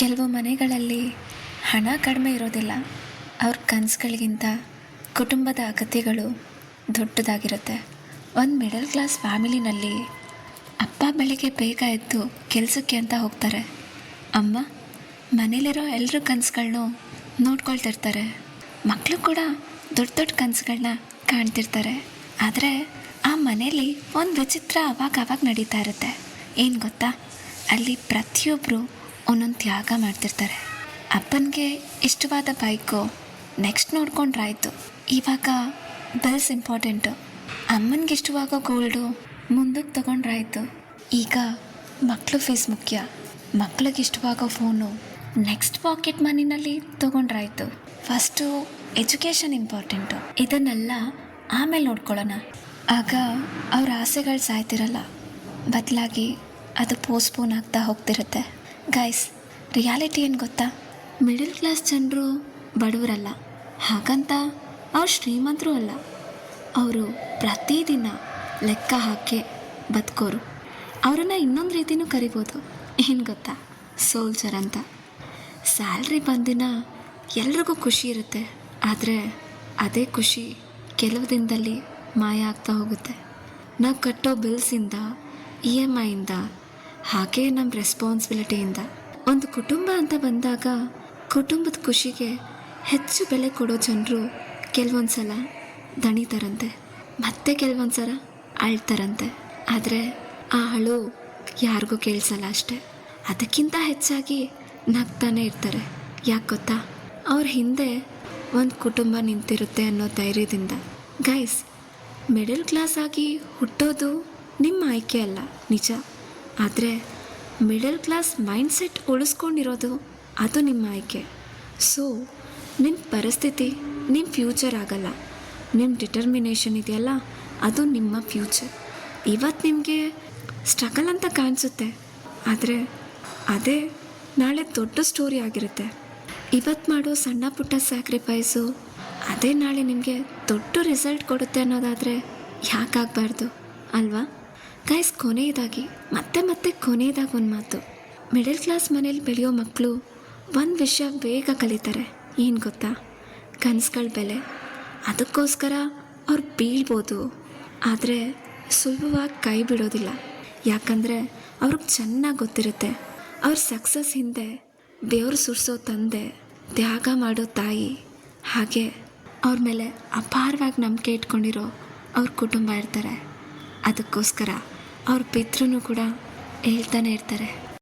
ಕೆಲವು ಮನೆಗಳಲ್ಲಿ ಹಣ ಕಡಿಮೆ ಇರೋದಿಲ್ಲ. ಅವ್ರ ಕನಸುಗಳಿಗಿಂತ ಕುಟುಂಬದ ಅಗತ್ಯಗಳು ದೊಡ್ಡದಾಗಿರುತ್ತೆ. ಒಂದು ಮಿಡಲ್ ಕ್ಲಾಸ್ ಫ್ಯಾಮಿಲಿನಲ್ಲಿ ಅಪ್ಪ ಬೆಳಿಗ್ಗೆ ಬೇಗ ಎದ್ದು ಕೆಲಸಕ್ಕೆ ಅಂತ ಹೋಗ್ತಾರೆ. ಅಮ್ಮ ಮನೇಲಿರೋ ಎಲ್ಲರ ಕನಸುಗಳನ್ನೂ ನೋಡ್ಕೊಳ್ತಿರ್ತಾರೆ. ಮಕ್ಕಳು ಕೂಡ ದೊಡ್ಡ ದೊಡ್ಡ ಕನಸುಗಳನ್ನ ಕಾಣ್ತಿರ್ತಾರೆ. ಆದರೆ ಆ ಮನೇಲಿ ಒಂದು ವಿಚಿತ್ರ ಅವಾಗ ನಡೀತಾ ಇರುತ್ತೆ. ಏನು ಗೊತ್ತಾ, ಅಲ್ಲಿ ಪ್ರತಿಯೊಬ್ಬರು ಒಂದೊಂದು ತ್ಯಾಗ ಮಾಡ್ತಿರ್ತಾರೆ. ಅಪ್ಪನಿಗೆ ಇಷ್ಟವಾದ ಬೈಕು ನೆಕ್ಸ್ಟ್ ನೋಡ್ಕೊಂಡ್ರಾಯ್ತು, ಇವಾಗ ಬಿಲ್ಸ್ ಇಂಪಾರ್ಟೆಂಟು. ಅಮ್ಮನಿಗೆ ಇಷ್ಟವಾಗೋ ಗೋಲ್ಡು ಮುಂದಕ್ಕೆ ತೊಗೊಂಡ್ರಾಯ್ತು, ಈಗ ಮಕ್ಕಳು ಫೀಸ್ ಮುಖ್ಯ. ಮಕ್ಳಿಗೆ ಇಷ್ಟವಾಗೋ ಫೋನು ನೆಕ್ಸ್ಟ್ ಪಾಕೆಟ್ ಮನಿನಲ್ಲಿ ತೊಗೊಂಡ್ರಾಯ್ತು. ಫಸ್ಟು ಎಜುಕೇಷನ್ ಇಂಪಾರ್ಟೆಂಟು, ಇದನ್ನೆಲ್ಲ ಆಮೇಲೆ ನೋಡ್ಕೊಳ್ಳೋಣ. ಆಗ ಅವ್ರ ಆಸೆಗಳು ಸಾಯ್ತಿರಲ್ಲ, ಬದಲಾಗಿ ಅದು ಪೋಸ್ಟ್ಪೋನ್ ಆಗ್ತಾ ಹೋಗ್ತಿರುತ್ತೆ. ಗೈಸ್, ರಿಯಾಲಿಟಿ ಏನು ಗೊತ್ತಾ, ಮಿಡಲ್ ಕ್ಲಾಸ್ ಜನರು ಬಡವರಲ್ಲ, ಹಾಗಂತ ಅವ್ರು ಶ್ರೀಮಂತರೂ ಅಲ್ಲ. ಅವರು ಪ್ರತಿದಿನ ಲೆಕ್ಕ ಹಾಕಿ ಬದುಕೋರು. ಅವರನ್ನು ಇನ್ನೊಂದು ರೀತಿಯೂ ಕರಿಬೋದು, ಏನು ಗೊತ್ತಾ, ಸೋಲ್ಜರ್ ಅಂತ. ಸ್ಯಾಲ್ರಿ ಬಂದಿನ ಎಲ್ರಿಗೂ ಖುಷಿ ಇರುತ್ತೆ, ಆದರೆ ಅದೇ ಖುಷಿ ಕೆಲವು ದಿನದಲ್ಲಿ ಮಾಯ ಆಗ್ತಾ ಹೋಗುತ್ತೆ. ನಾವು ಕಟ್ಟೋ ಬಿಲ್ಸಿಂದ, EMI ಹಾಗೆ ನಮ್ಮ ರೆಸ್ಪಾನ್ಸಿಬಿಲಿಟಿಯಿಂದ. ಒಂದು ಕುಟುಂಬ ಅಂತ ಬಂದಾಗ ಕುಟುಂಬದ ಖುಷಿಗೆ ಹೆಚ್ಚು ಬೆಲೆ ಕೊಡೋ ಜನರು ಕೆಲವೊಂದು ಸಲ ದಣಿತಾರಂತೆ, ಮತ್ತೆ ಕೆಲವೊಂದು ಸಲ ಅಳ್ತಾರಂತೆ. ಆದರೆ ಆ ಅಳು ಯಾರಿಗೂ ಕೇಳಿಸಲ್ಲ ಅಷ್ಟೆ. ಅದಕ್ಕಿಂತ ಹೆಚ್ಚಾಗಿ ನಗ್ತಾನೆ ಇರ್ತಾರೆ. ಯಾಕೆ ಗೊತ್ತಾ, ಅವ್ರ ಹಿಂದೆ ಒಂದು ಕುಟುಂಬ ನಿಂತಿರುತ್ತೆ ಅನ್ನೋ ಧೈರ್ಯದಿಂದ. ಗೈಸ್, ಮಿಡಲ್ ಕ್ಲಾಸ್ ಆಗಿ ಹುಟ್ಟೋದು ನಿಮ್ಮ ಆಯ್ಕೆ ಅಲ್ಲ, ನಿಜ. ಆದರೆ ಮಿಡಲ್ ಕ್ಲಾಸ್ ಮೈಂಡ್ಸೆಟ್ ಉಳಿಸ್ಕೊಂಡಿರೋದು ಅದು ನಿಮ್ಮ ಆಯ್ಕೆ. ಸೊ ನಿಮ್ಮ ಪರಿಸ್ಥಿತಿ ನಿಮ್ಮ ಫ್ಯೂಚರ್ ಆಗಲ್ಲ, ನಿಮ್ಮ ಡಿಟರ್ಮಿನೇಷನ್ ಇದೆಯಲ್ಲ ಅದು ನಿಮ್ಮ ಫ್ಯೂಚರ್. ಇವತ್ತು ನಿಮಗೆ ಸ್ಟ್ರಗಲ್ ಅಂತ ಕಾಣಿಸುತ್ತೆ, ಆದರೆ ಅದೇ ನಾಳೆ ದೊಡ್ಡ ಸ್ಟೋರಿ ಆಗಿರುತ್ತೆ. ಇವತ್ತು ಮಾಡೋ ಸಣ್ಣ ಪುಟ್ಟ ಸ್ಯಾಕ್ರಿಫೈಸು ಅದೇ ನಾಳೆ ನಿಮಗೆ ದೊಡ್ಡ ರಿಸಲ್ಟ್ ಕೊಡುತ್ತೆ ಅನ್ನೋದಾದರೆ ಯಾಕಾಗಬಾರ್ದು ಅಲ್ವಾ? ಗೈಸ್, ಕೊನೆಯದಾಗಿ ಮತ್ತೆ ಕೊನೆಯದಾಗಿ ಒಂದು ಮಾತು. ಮಿಡಲ್ ಕ್ಲಾಸ್ ಮನೇಲಿ ಬೆಳೆಯೋ ಮಕ್ಕಳು ಒಂದು ವಿಷಯ ಬೇಗ ಕಲಿತಾರೆ. ಏನು ಗೊತ್ತಾ, ಕನಸುಗಳ ಬೆಲೆ. ಅದಕ್ಕೋಸ್ಕರ ಅವ್ರು ಬೀಳ್ಬೋದು, ಆದರೆ ಸುಲಭವಾಗಿ ಕೈ ಬಿಡೋದಿಲ್ಲ. ಯಾಕಂದರೆ ಅವ್ರಿಗೆ ಚೆನ್ನಾಗಿ ಗೊತ್ತಿರುತ್ತೆ, ಅವ್ರ ಸಕ್ಸಸ್ ಹಿಂದೆ ಬೆವರು ಸುರಿಸೋ ತಂದೆ, ತ್ಯಾಗ ಮಾಡೋ ತಾಯಿ, ಹಾಗೆ ಅವ್ರ ಮೇಲೆ ಅಪಾರವಾಗಿ ನಂಬಿಕೆ ಇಟ್ಕೊಂಡಿರೋ ಅವ್ರ ಕುಟುಂಬ ಇರ್ತಾರೆ. ಅದಕ್ಕೋಸ್ಕರ ಅವ್ರ ಪಿತೃನೂ ಕೂಡ ಹೇಳ್ತಾನೆ ಇರ್ತಾರೆ,